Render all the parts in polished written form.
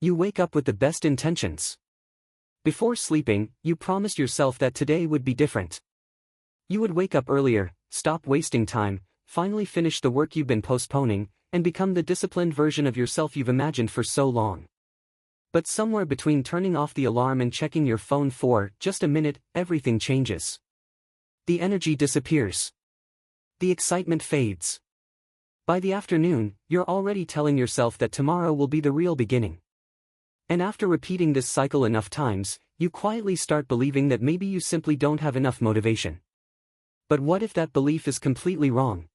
You wake up with the best intentions. Before sleeping, you promised yourself that today would be different. You would wake up earlier, stop wasting time, finally finish the work you've been postponing, and become the disciplined version of yourself you've imagined for so long. But somewhere between turning off the alarm and checking your phone for just a minute, everything changes. The energy disappears. The excitement fades. By the afternoon, you're already telling yourself that tomorrow will be the real beginning. And after repeating this cycle enough times, you quietly start believing that maybe you simply don't have enough motivation. But what if that belief is completely wrong?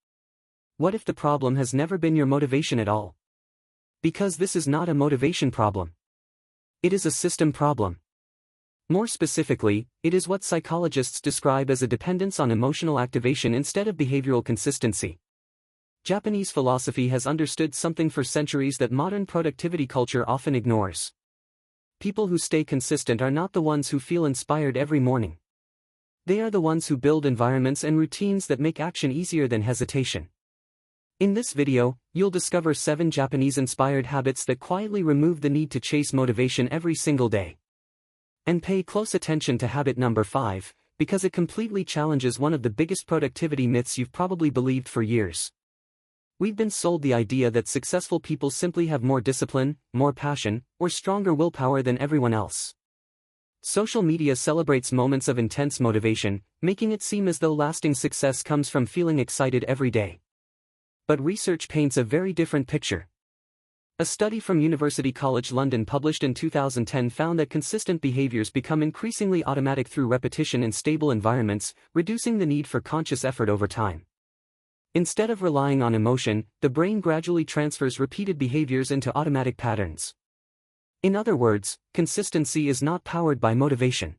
What if the problem has never been your motivation at all? Because this is not a motivation problem. It is a system problem. More specifically, it is what psychologists describe as a dependence on emotional activation instead of behavioral consistency. Japanese philosophy has understood something for centuries that modern productivity culture often ignores. People who stay consistent are not the ones who feel inspired every morning. They are the ones who build environments and routines that make action easier than hesitation. In this video, you'll discover 7 Japanese-inspired habits that quietly remove the need to chase motivation every single day. And pay close attention to habit number 5, because it completely challenges one of the biggest productivity myths you've probably believed for years. We've been sold the idea that successful people simply have more discipline, more passion, or stronger willpower than everyone else. Social media celebrates moments of intense motivation, making it seem as though lasting success comes from feeling excited every day. But research paints a very different picture. A study from University College London published in 2010 found that consistent behaviors become increasingly automatic through repetition in stable environments, reducing the need for conscious effort over time. Instead of relying on emotion, the brain gradually transfers repeated behaviors into automatic patterns. In other words, consistency is not powered by motivation.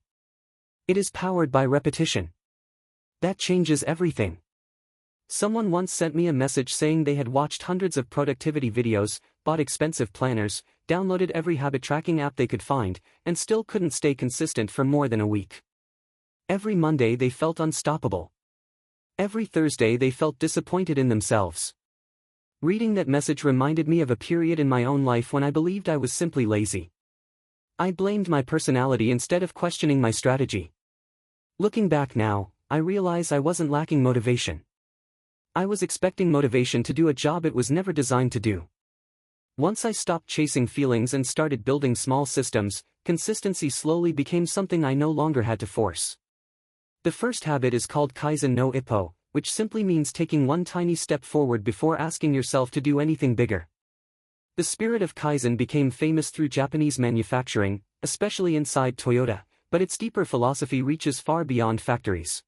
It is powered by repetition. That changes everything. Someone once sent me a message saying they had watched hundreds of productivity videos, bought expensive planners, downloaded every habit tracking app they could find, and still couldn't stay consistent for more than a week. Every Monday they felt unstoppable. Every Thursday they felt disappointed in themselves. Reading that message reminded me of a period in my own life when I believed I was simply lazy. I blamed my personality instead of questioning my strategy. Looking back now, I realize I wasn't lacking motivation. I was expecting motivation to do a job it was never designed to do. Once I stopped chasing feelings and started building small systems, consistency slowly became something I no longer had to force. The first habit is called Kaizen no Ippo, which simply means taking one tiny step forward before asking yourself to do anything bigger. The spirit of Kaizen became famous through Japanese manufacturing, especially inside Toyota, but its deeper philosophy reaches far beyond factories.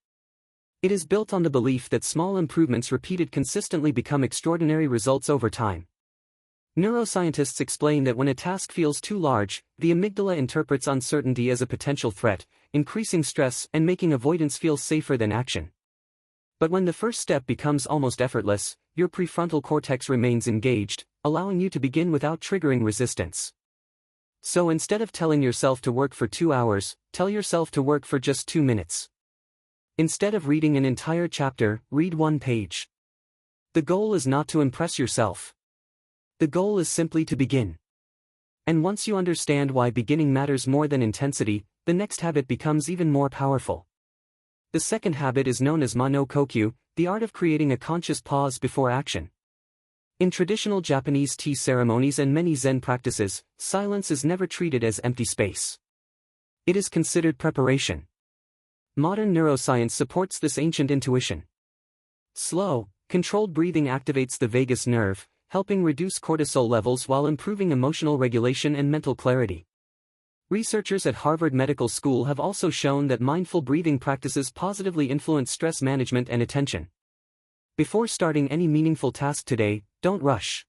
It is built on the belief that small improvements repeated consistently become extraordinary results over time. Neuroscientists explain that when a task feels too large, the amygdala interprets uncertainty as a potential threat, increasing stress and making avoidance feel safer than action. But when the first step becomes almost effortless, your prefrontal cortex remains engaged, allowing you to begin without triggering resistance. So instead of telling yourself to work for 2 hours, tell yourself to work for just 2 minutes. Instead of reading an entire chapter, read 1 page. The goal is not to impress yourself. The goal is simply to begin. And once you understand why beginning matters more than intensity, the next habit becomes even more powerful. The second habit is known as ma no kokyu, the art of creating a conscious pause before action. In traditional Japanese tea ceremonies and many Zen practices, silence is never treated as empty space. It is considered preparation. Modern neuroscience supports this ancient intuition. Slow, controlled breathing activates the vagus nerve, helping reduce cortisol levels while improving emotional regulation and mental clarity. Researchers at Harvard Medical School have also shown that mindful breathing practices positively influence stress management and attention. Before starting any meaningful task today, don't rush.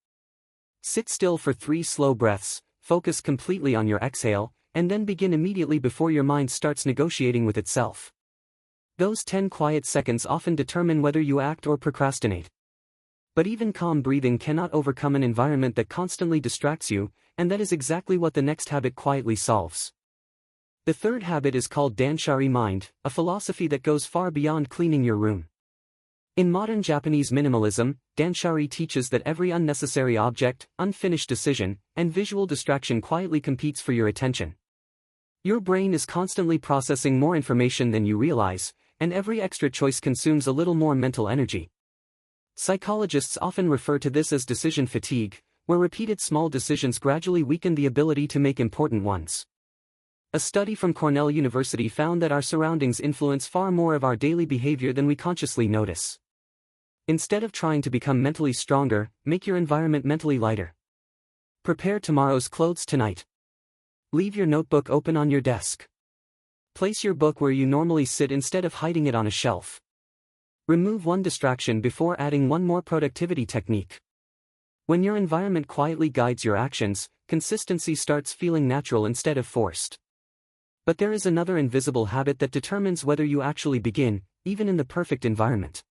Sit still for 3 slow breaths, focus completely on your exhale, and then begin immediately before your mind starts negotiating with itself. Those 10 quiet seconds often determine whether you act or procrastinate. But even calm breathing cannot overcome an environment that constantly distracts you, and that is exactly what the next habit quietly solves. The third habit is called Danshari mind, a philosophy that goes far beyond cleaning your room. In modern Japanese minimalism, Danshari teaches that every unnecessary object, unfinished decision, and visual distraction quietly competes for your attention. Your brain is constantly processing more information than you realize, and every extra choice consumes a little more mental energy. Psychologists often refer to this as decision fatigue, where repeated small decisions gradually weaken the ability to make important ones. A study from Cornell University found that our surroundings influence far more of our daily behavior than we consciously notice. Instead of trying to become mentally stronger, make your environment mentally lighter. Prepare tomorrow's clothes tonight. Leave your notebook open on your desk. Place your book where you normally sit instead of hiding it on a shelf. Remove one distraction before adding one more productivity technique. When your environment quietly guides your actions, consistency starts feeling natural instead of forced. But there is another invisible habit that determines whether you actually begin, even in the perfect environment.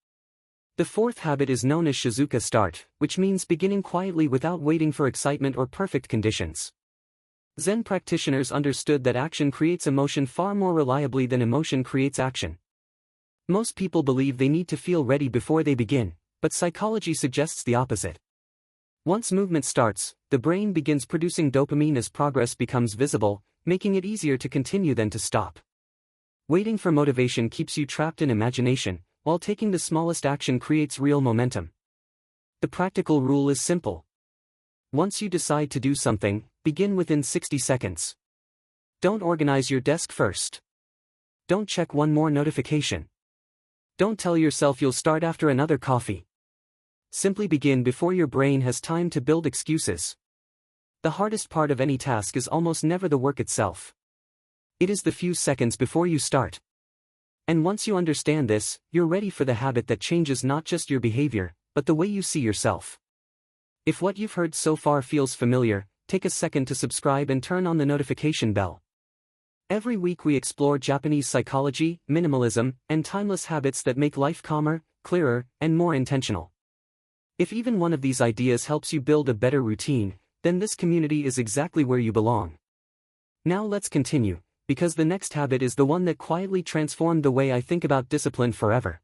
The fourth habit is known as Shizuka start, which means beginning quietly without waiting for excitement or perfect conditions. Zen practitioners understood that action creates emotion far more reliably than emotion creates action. Most people believe they need to feel ready before they begin, but psychology suggests the opposite. Once movement starts, the brain begins producing dopamine as progress becomes visible, making it easier to continue than to stop. Waiting for motivation keeps you trapped in imagination, while taking the smallest action creates real momentum. The practical rule is simple. Once you decide to do something, begin within 60 seconds. Don't organize your desk first. Don't check one more notification. Don't tell yourself you'll start after another coffee. Simply begin before your brain has time to build excuses. The hardest part of any task is almost never the work itself. It is the few seconds before you start. And once you understand this, you're ready for the habit that changes not just your behavior, but the way you see yourself. If what you've heard so far feels familiar, take a second to subscribe and turn on the notification bell. Every week we explore Japanese psychology, minimalism, and timeless habits that make life calmer, clearer, and more intentional. If even one of these ideas helps you build a better routine, then this community is exactly where you belong. Now let's continue, because the next habit is the one that quietly transformed the way I think about discipline forever.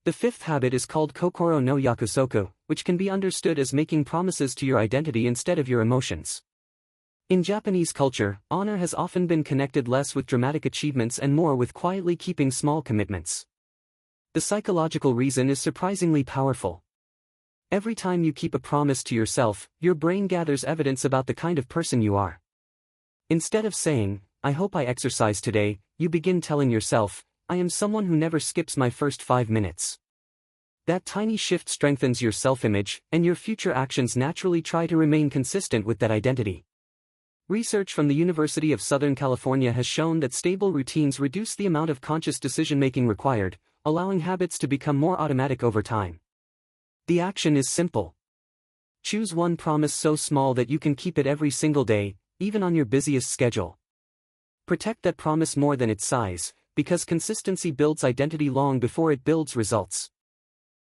The fifth habit is called kokoro no yakusoku, which can be understood as making promises to your identity instead of your emotions. In Japanese culture, honor has often been connected less with dramatic achievements and more with quietly keeping small commitments. The psychological reason is surprisingly powerful. Every time you keep a promise to yourself, your brain gathers evidence about the kind of person you are. Instead of saying, "I hope I exercise today," you begin telling yourself, "I am someone who never skips my first 5 minutes." That tiny shift strengthens your self-image, and your future actions naturally try to remain consistent with that identity. Research from the University of Southern California has shown that stable routines reduce the amount of conscious decision-making required, allowing habits to become more automatic over time. The action is simple. Choose one promise so small that you can keep it every single day, even on your busiest schedule. Protect that promise more than its size, because consistency builds identity long before it builds results.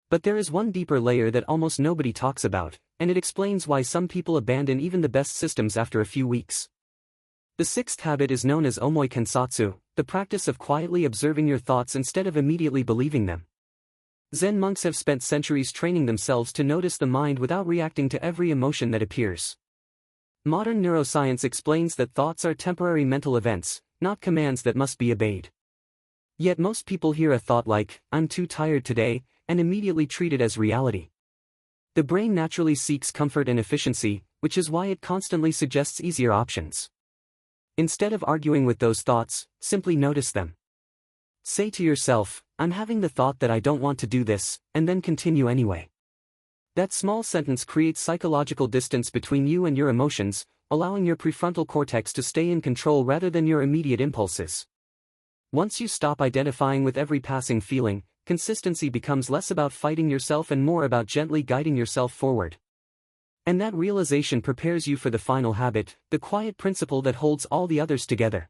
But there is one deeper layer that almost nobody talks about, and it explains why some people abandon even the best systems after a few weeks. The sixth habit is known as omoi kensatsu, the practice of quietly observing your thoughts instead of immediately believing them. Zen monks have spent centuries training themselves to notice the mind without reacting to every emotion that appears. Modern neuroscience explains that thoughts are temporary mental events, not commands that must be obeyed. Yet most people hear a thought like, "I'm too tired today," and immediately treat it as reality. The brain naturally seeks comfort and efficiency, which is why it constantly suggests easier options. Instead of arguing with those thoughts, simply notice them. Say to yourself, "I'm having the thought that I don't want to do this," and then continue anyway. That small sentence creates psychological distance between you and your emotions, allowing your prefrontal cortex to stay in control rather than your immediate impulses. Once you stop identifying with every passing feeling, consistency becomes less about fighting yourself and more about gently guiding yourself forward. And that realization prepares you for the final habit, the quiet principle that holds all the others together.